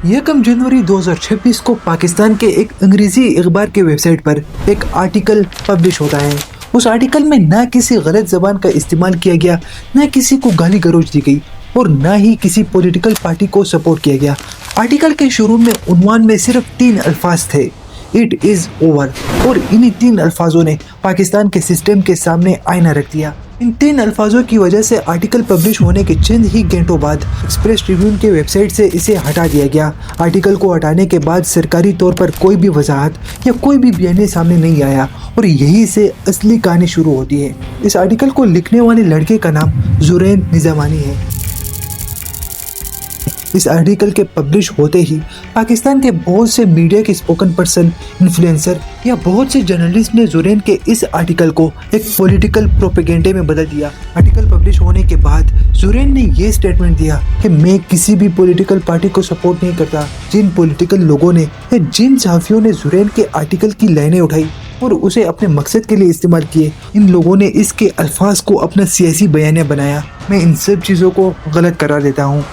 1 जनवरी 2026 को पाकिस्तान के एक अंग्रेजी अखबार के वेबसाइट पर एक आर्टिकल पब्लिश होता है। उस आर्टिकल में ना किसी गलत जबान का इस्तेमाल किया गया, ना किसी को गाली गलौज दी गई और ना ही किसी पॉलिटिकल पार्टी को सपोर्ट किया गया। आर्टिकल के शुरू में उन्वान में सिर्फ 3 अल्फाज थे, इट इज ओवर, और इन्हीं 3 अल्फाजों ने पाकिस्तान के सिस्टम के सामने आईना रख दिया। इन 3 अल्फाजों की वजह से आर्टिकल पब्लिश होने के चंद ही घंटों बाद एक्सप्रेस ट्रिब्यून के वेबसाइट से इसे हटा दिया गया। आर्टिकल को हटाने के बाद सरकारी तौर पर कोई भी वजाहत या कोई भी बयान सामने नहीं आया और यहीं से असली कहानी शुरू होती है। इस आर्टिकल को लिखने वाले लड़के का नाम जुरैन निजामानी है। इस आर्टिकल के पब्लिश होते ही पाकिस्तान के बहुत से मीडिया के स्पोकन पर्सन, इन्फ्लुएंसर या बहुत से जर्नलिस्ट ने जुरैन के इस आर्टिकल को एक पॉलिटिकल प्रोपेगेंडे में बदल दिया। आर्टिकल पब्लिश होने के बाद जुरैन ने ये स्टेटमेंट दिया कि मैं किसी भी पॉलिटिकल पार्टी को सपोर्ट नहीं करता। जिन पॉलिटिकल लोगों ने या जिन सहाफियों ने जुरैन के आर्टिकल की लाइनें उठाई और उसे अपने मकसद के लिए इस्तेमाल किए, इन लोगों ने इसके अल्फाज को अपना सियासी बयानिया बनाया। मैं इन सब चीज़ों को गलत करार देता हूँ।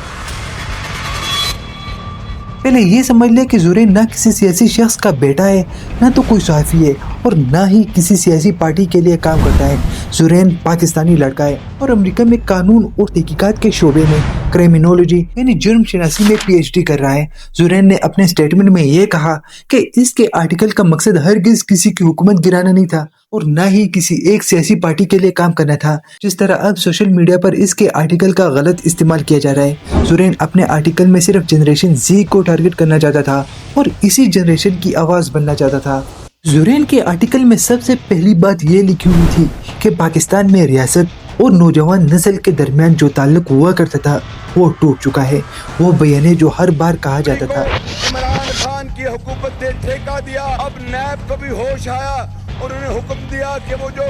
पहले ये समझ ले कि जुरैन ना किसी सियासी शख्स का बेटा है, ना तो कोई सहाफ़ी है और ना ही किसी सियासी पार्टी के लिए काम करता है। जुरैन पाकिस्तानी लड़का है और अमेरिका में कानून और तहकीकात के शोबे में क्रिमिनोलॉजी यानी जुर्म शनासी में PhD कर रहा है। जुरैन ने अपने स्टेटमेंट में ये कहा कि इसके आर्टिकल का मकसद हरगिज किसी की हुकूमत गिराना नहीं था और ना ही किसी एक सियासी पार्टी के लिए काम करना था, जिस तरह अब सोशल मीडिया पर इसके आर्टिकल का गलत इस्तेमाल किया जा रहा है। जुरैन अपने आर्टिकल में सिर्फ जनरेशन Z को टारगेट करना चाहता था और इसी जनरेशन की आवाज़ बनना चाहता था। जुरैन के आर्टिकल में सबसे पहली बात ये लिखी हुई थी कि पाकिस्तान में रियासत और नौजवान नस्ल के दरमियान जो ताल्लुक हुआ करता था वो टूट चुका है। वो बयाने जो हर बार कहा जाता था इमरान खान की हुकूमत ने ठेका दिया, अब नैब को भी होश आया और उन्हें हुक्म दिया कि वो जो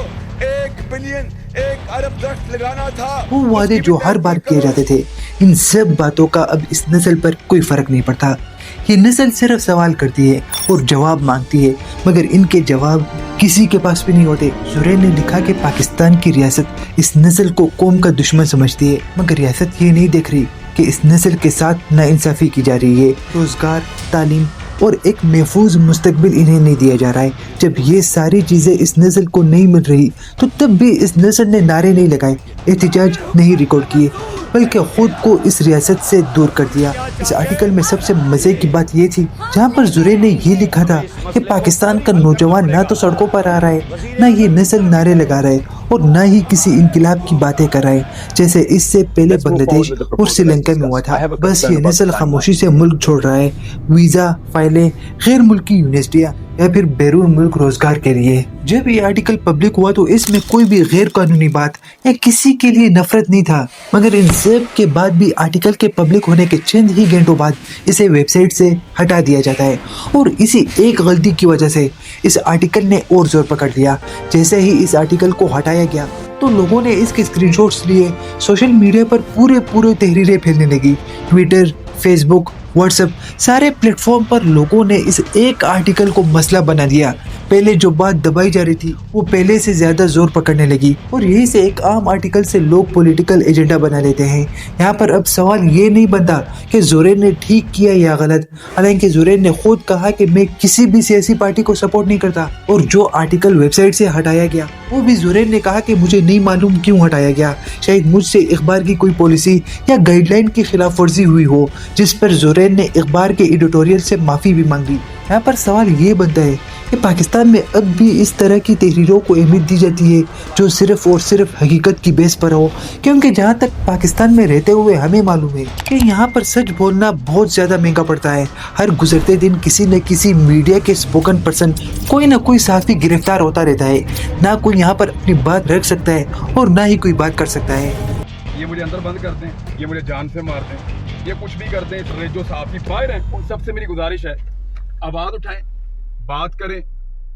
1 बिलियन 1 अरब दरख्त लगाना था, वो वादे जो हर बार किए जाते थे, इन सब बातों का अब इस नस्ल पर कोई फर्क नहीं पड़ता। ये नस्ल सिर्फ सवाल करती है और जवाब मांगती है, मगर इनके जवाब किसी के पास भी नहीं होते। जुरैन ने लिखा कि पाकिस्तान की रियासत इस नस्ल को कौम का दुश्मन समझती है, मगर रियासत ये नहीं देख रही कि इस नस्ल के साथ नाइंसाफी की जा रही है। रोजगार, तालीम और एक महफूज मुस्तकबिल इन्हें नहीं दिया जा रहा है। जब ये सारी चीज़ें इस नस्ल को नहीं मिल रही तो तब भी इस नस्ल ने नारे नहीं लगाए, एहतजाज नहीं रिकॉर्ड किए, बल्कि खुद को इस रियासत से दूर कर दिया। इस आर्टिकल में सबसे मज़े की बात ये थी जहाँ पर जुरैन ने ये लिखा था कि पाकिस्तान का नौजवान ना तो सड़कों पर आ रहा है, ना ये नस्ल नारे लगा रहा है और ना ही किसी इनकलाब की बातें कर रहा है, जैसे इससे पहले बांग्लादेश और श्रीलंका में हुआ था। बस ये नस्ल खामोशी से मुल्क छोड़ रहा है, वीज़ा, फाइलें, गैर मुल्की यूनिवर्सिटियाँ या फिर बैरून मुल्क रोजगार के लिए। जब ये आर्टिकल पब्लिक हुआ तो इसमें कोई भी गैर कानूनी बात या किसी के लिए नफरत नहीं था, मगर इन सब के बाद भी आर्टिकल के पब्लिक होने के चंद ही घंटों बाद इसे वेबसाइट से हटा दिया जाता है और इसी एक गलती की वजह से इस आर्टिकल ने और जोर पकड़ लिया। जैसे ही इस आर्टिकल को हटाया गया तो लोगों ने इसके स्क्रीनशॉट्स लिए सोशल मीडिया पर पूरे तहरीरें फैलने लगी। ट्विटर, फेसबुक, व्हाट्सएप सारे प्लेटफॉर्म पर लोगों ने इस एक आर्टिकल को मसला बना दिया। पहले जो बात दबाई जा रही थी वो पहले से ज्यादा जोर पकड़ने लगी और यही से एक आम आर्टिकल से लोग पॉलिटिकल एजेंडा बना लेते हैं। यहाँ पर अब सवाल ये नहीं बनता कि जुरैन ने ठीक किया या गलत, हालांकि जुरैन ने खुद कहा कि मैं किसी भी सियासी पार्टी को सपोर्ट नहीं करता और जो आर्टिकल वेबसाइट से हटाया गया वो भी जुरैन ने कहा कि मुझे नहीं मालूम क्यों हटाया गया, शायद मुझसे अखबार की कोई पॉलिसी या गाइडलाइन की खिलाफ वर्जी हुई हो, जिस पर जुरैन ने अखबार के एडिटोरियल से माफ़ी भी मांगी। यहाँ पर सवाल ये बनता है कि पाकिस्तान में अब भी इस तरह की तहरीरों को अहमियत दी जाती है जो सिर्फ और सिर्फ हकीकत की बेस पर हो, क्योंकि जहाँ तक पाकिस्तान में रहते हुए हमें मालूम है कि यहाँ पर सच बोलना बहुत ज़्यादा महंगा पड़ता है। हर गुजरते दिन किसी न किसी मीडिया के स्पोकन पर्सन, कोई ना कोई साथी गिरफ्तार होता रहता है, ना कोई यहाँ पर अपनी बात रख सकता है और ना ही कोई बात कर सकता है। ये मुझे अंदर बंद कर दें, ये मुझे जान से मार दें, ये कुछ भी कर दें, जो साथी फायर हैं उन सबसे मेरी गुजारिश है आवाज उठाएं, बात करें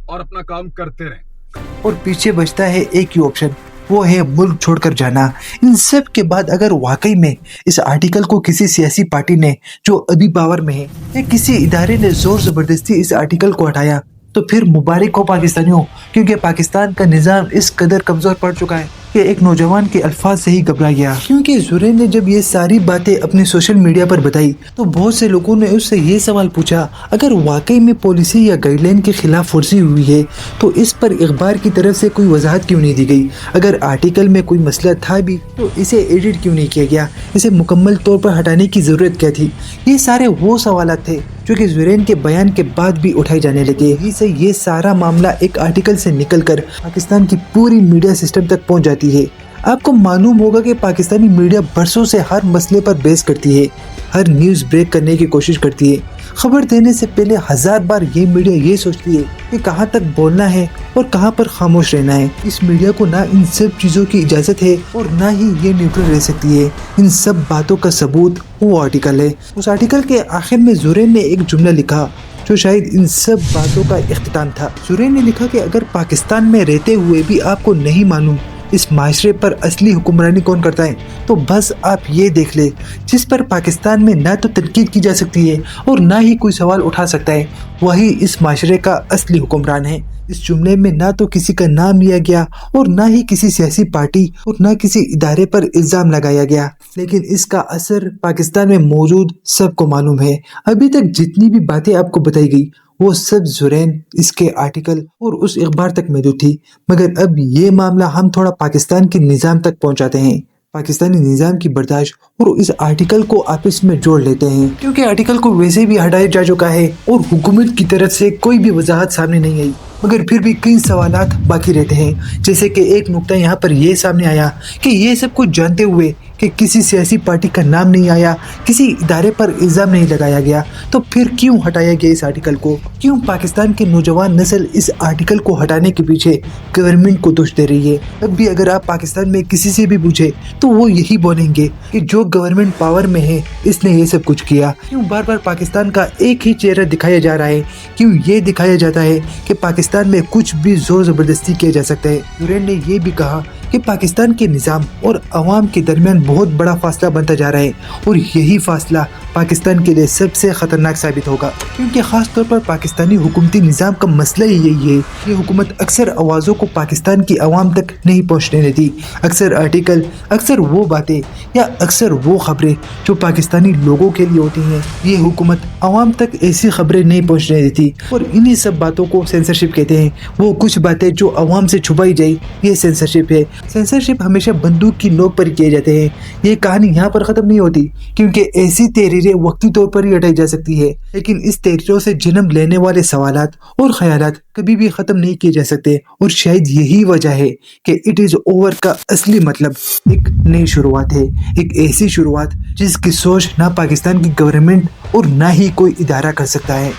और अपना काम करते रहें। और पीछे बचता है एक ही ऑप्शन, वो है मुल्क छोड़कर जाना। इन सब के बाद अगर वाकई में इस आर्टिकल को किसी सियासी पार्टी ने जो अभी पावर में है या किसी इदारे ने जोर जबरदस्ती इस आर्टिकल को हटाया تو پھر مبارک ہو پاکستانیوں، کیونکہ پاکستان کا نظام اس قدر کمزور پڑ چکا ہے کہ ایک نوجوان کے الفاظ سے ہی گھبرا گیا۔ کیونکہ زرین نے جب یہ ساری باتیں اپنے سوشل میڈیا پر بتائی تو بہت سے لوگوں نے اس سے یہ سوال پوچھا، اگر واقعی میں پالیسی یا گائیڈ لائن کے خلاف ورزی ہوئی ہے تو اس پر اخبار کی طرف سے کوئی وضاحت کیوں نہیں دی گئی؟ اگر آرٹیکل میں کوئی مسئلہ تھا بھی تو اسے ایڈٹ کیوں نہیں کیا گیا؟ اسے مکمل طور پر ہٹانے کی ضرورت کیا تھی؟ یہ سارے وہ سوالات تھے جو کہ زرین کے بیان کے بعد بھی اٹھائے جانے لگے۔ یہ سارا معاملہ ایک آرٹیکل سے نکل کر پاکستان کی پوری میڈیا سسٹم تک پہنچ جاتی ہے۔ آپ کو معلوم ہوگا کہ پاکستانی میڈیا برسوں سے ہر مسئلے پر بحث کرتی ہے، ہر نیوز بریک کرنے کی کوشش کرتی ہے۔ خبر دینے سے پہلے 1000 بار یہ میڈیا یہ سوچتی ہے کہ کہاں تک بولنا ہے اور کہاں پر خاموش رہنا ہے۔ اس میڈیا کو نہ ان سب چیزوں کی اجازت ہے اور نہ ہی یہ نیوٹرل رہ سکتی ہے۔ ان سب باتوں کا ثبوت وہ آرٹیکل ہے۔ اس آرٹیکل کے آخر میں زرین نے ایک جملہ لکھا جو شاید ان سب باتوں کا اختتام تھا۔ زرین نے لکھا کہ اگر پاکستان میں رہتے ہوئے بھی آپ کو نہیں معلوم اس معاشرے پر اصلی حکمرانی کون کرتا ہے تو بس آپ یہ دیکھ لیں، جس پر پاکستان میں نہ تو تنقید کی جا سکتی ہے اور نہ ہی کوئی سوال اٹھا سکتا ہے، وہی اس معاشرے کا اصلی حکمران ہے۔ اس جملے میں نہ تو کسی کا نام لیا گیا اور نہ ہی کسی سیاسی پارٹی اور نہ کسی ادارے پر الزام لگایا گیا، لیکن اس کا اثر پاکستان میں موجود سب کو معلوم ہے۔ ابھی تک جتنی بھی باتیں آپ کو بتائی گئی وہ سب زرین، اس کے آرٹیکل اور اس اخبار تک محدود تھی، مگر اب یہ معاملہ ہم تھوڑا پاکستان کے نظام تک پہنچاتے ہیں، پاکستانی نظام کی برداشت اور اس آرٹیکل کو آپس میں جوڑ لیتے ہیں، کیونکہ آرٹیکل کو ویسے بھی ہٹایا جا چکا ہے اور حکومت کی طرف سے کوئی بھی وضاحت سامنے نہیں آئی، مگر پھر بھی کئی سوالات باقی رہتے ہیں۔ جیسے کہ ایک نقطہ یہاں پر یہ سامنے آیا کہ یہ سب کچھ جانتے ہوئے کہ کسی سیاسی پارٹی کا نام نہیں آیا، کسی ادارے پر الزام نہیں لگایا گیا، تو پھر کیوں ہٹایا گیا اس آرٹیکل کو؟ کیوں پاکستان کی نوجوان نسل اس آرٹیکل کو ہٹانے کے پیچھے گورنمنٹ کو دوش دے رہی ہے؟ اب بھی اگر آپ پاکستان میں کسی سے بھی پوچھے تو وہ یہی بولیں گے کہ جو گورنمنٹ پاور میں ہے اس نے یہ سب کچھ کیا۔ کیوں بار بار پاکستان کا ایک ہی چہرہ دکھایا جا رہا ہے؟ کیوں یہ دکھایا جاتا ہے کہ پاکستان میں کچھ بھی زور زبردستی کیا جا سکتا ہے؟ زرین نے یہ بھی کہا کہ پاکستان کے نظام اور عوام کے درمیان بہت بڑا فاصلہ بنتا جا رہا ہے اور یہی فاصلہ پاکستان کے لیے سب سے خطرناک ثابت ہوگا، کیونکہ خاص طور پر پاکستانی حکومتی نظام کا مسئلہ ہی یہی ہے۔ یہ حکومت اکثر آوازوں کو پاکستان کی عوام تک نہیں پہنچنے دیتی، اکثر آرٹیکل، اکثر وہ باتیں یا اکثر وہ خبریں جو پاکستانی لوگوں کے لیے ہوتی ہیں، یہ حکومت عوام تک ایسی خبریں نہیں پہنچنے دیتی اور انہی سب باتوں کو سینسرشپ کہتے ہیں۔ وہ کچھ باتیں جو عوام سے چھپائی جائے یہ سینسرشپ ہے۔ سینسرشپ ہمیشہ بندوق کی نوک پر کیے جاتے ہیں۔ یہ کہانی یہاں پر ختم نہیں ہوتی، کیونکہ ایسی تحریریں وقتی طور پر ہی ہٹائی جا سکتی ہے، لیکن اس تحریروں سے جنم لینے والے سوالات اور خیالات کبھی بھی ختم نہیں کیے جا سکتے، اور شاید یہی وجہ ہے کہ اٹ از اوور کا اصلی مطلب ایک نئی شروعات ہے، ایک ایسی شروعات جس کی سوچ نہ پاکستان کی گورنمنٹ اور نہ ہی کوئی ادارہ کر سکتا ہے۔